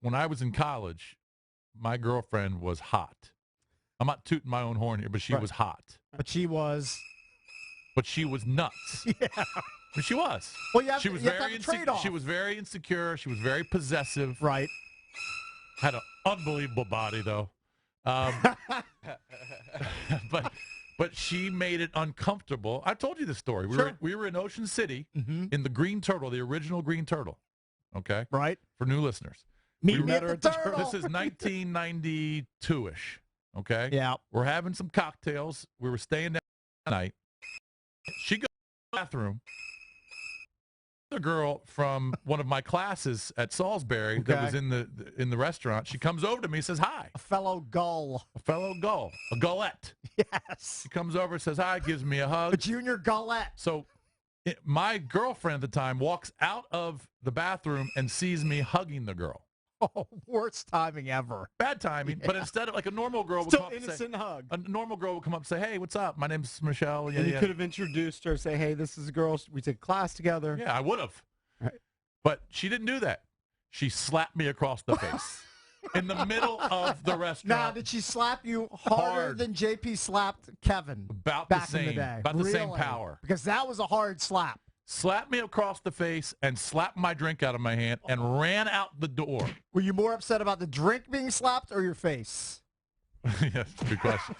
when I was in college, my girlfriend was hot. I'm not tooting my own horn here, but she was hot. But she was. But she was nuts. Yeah. But she was. Well, She was very trade-off. She was very insecure. She was very possessive. Right. Had an unbelievable body, though. But she made it uncomfortable. I told you this story. We were in Ocean City in the Green Turtle, the original Green Turtle. Okay? Right. For new listeners. Meet me at the Turtle. This is 1992-ish. Okay? Yeah. We're having some cocktails. We were staying there that night. She goes to the bathroom. A girl from one of my classes at Salisbury that was in the restaurant. She comes over to me and says hi. A fellow gull. A gullette. Yes. She comes over and says hi, gives me a hug. A junior gullette. So my girlfriend at the time walks out of the bathroom and sees me hugging the girl. Oh, worst timing ever. Bad timing, but instead of like a normal girl would Still come up innocent and say, hug. a normal girl would come up and say, hey, what's up? My name's Michelle. And you could have introduced her, say, hey, this is a girl. We take class together. Yeah, I would have. Right. But she didn't do that. She slapped me across the face in the middle of the restaurant. Now, did she slap you harder than JP slapped Kevin About back the same, in the day? about the same power. Because that was a hard slap. Slapped me across the face and slapped my drink out of my hand and ran out the door. Were you more upset about the drink being slapped or your face? Yes, good question.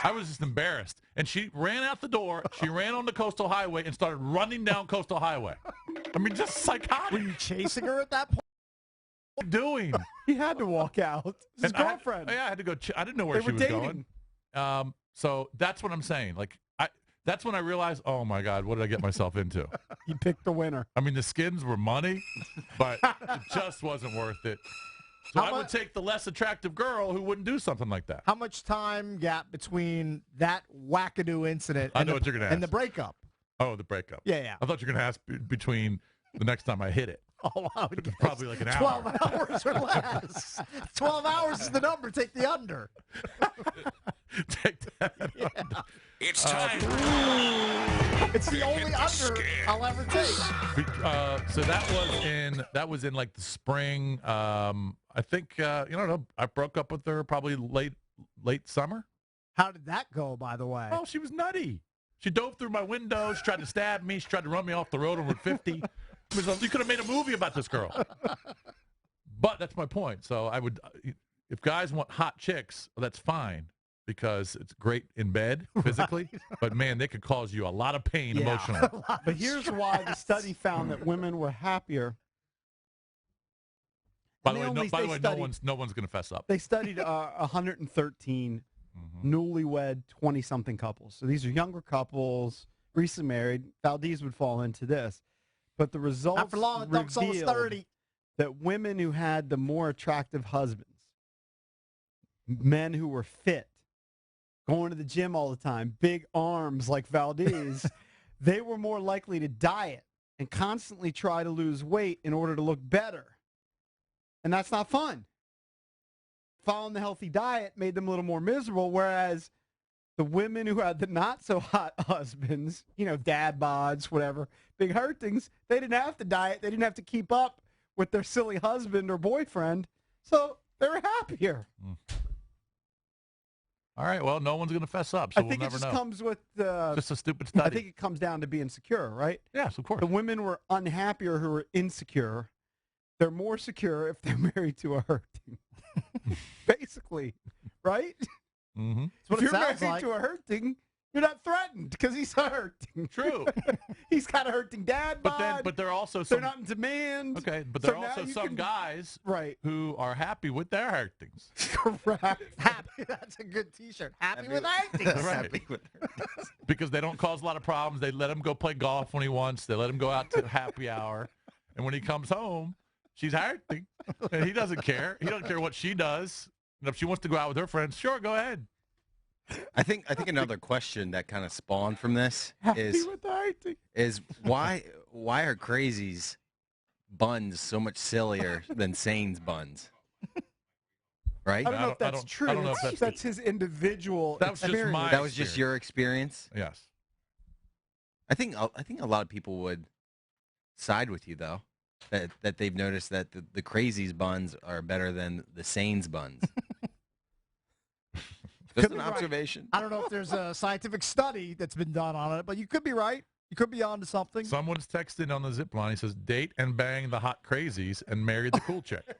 I was just embarrassed. And she ran out the door. She ran on the Coastal Highway and started running down Coastal Highway. I mean, just psychotic. Were you chasing her at that point? What are you doing? He had to walk out. His girlfriend. I had to go. I didn't know where she was going. So that's what I'm saying. Like, that's when I realized, oh, my God, what did I get myself into? You picked the winner. I mean, the skins were money, but it just wasn't worth it. So I would take the less attractive girl who wouldn't do something like that. How much time gap between that wackadoo incident and what you're gonna and the ask. breakup? Oh, the breakup. Yeah. I thought you were going to ask between the next time I hit it. Oh, I would guess Probably like an hour. 12 hours or less. 12 hours is the number. Take the under. Take that under. It's time. It's the only under I'll ever take. So that was in like the spring. I think I broke up with her probably late summer. How did that go, by the way? Oh, she was nutty. She dove through my window. She tried to stab me. She tried to run me off the road on Route 50. You could have made a movie about this girl. But that's my point. So I would, if guys want hot chicks, well, that's fine because it's great in bed physically. Right. But man, they could cause you a lot of pain emotionally. But here's why the study found that women were happier. By the way, no one's going to fess up. They studied 113 newlywed 20-something couples. So these are younger couples, recently married. Valdez would fall into this. But the results Not for long, Dunk's almost 30. That women who had the more attractive husbands, men who were fit, going to the gym all the time, big arms like Valdez, they were more likely to diet and constantly try to lose weight in order to look better. And that's not fun. Following the healthy diet made them a little more miserable, whereas the women who had the not-so-hot husbands, dad bods, whatever, big hurtings, they didn't have to diet. They didn't have to keep up with their silly husband or boyfriend, so they were happier. All right, well, no one's going to fess up, so we'll never know. I think it just comes with just a stupid study. I think it comes down to being secure, right? Yes, of course. The women were unhappier who were insecure. They're more secure if they're married to a hurting. Basically, right? Mm-hmm. If you're married to a hurting, you're not threatened because he's hurting. True. He's got a hurting dad bod. But there are also they're not in demand. Okay, but there are also some guys who are happy with their hurtings. Correct. Happy. That's a good T-shirt. Happy with hurtings. Right. Happy with hurtings. Because they don't cause a lot of problems. They let him go play golf when he wants. They let him go out to happy hour. And when he comes home, she's hurting. And he doesn't care. He doesn't care what she does. And if she wants to go out with her friends, sure, go ahead. I think another question that kind of spawned from this is why are crazies buns so much sillier than sane's buns? Right? I don't know if that's true. I don't know if that's his individual experience. That was just your experience? Yes. I think a lot of people would side with you, though. that they've noticed that the crazies buns are better than the sane's buns. Just an observation. I don't know if there's a scientific study that's been done on it, but you could be right. You could be onto something. Someone's texting on the zip line. He says, "Date and bang the hot crazies and marry the cool chick."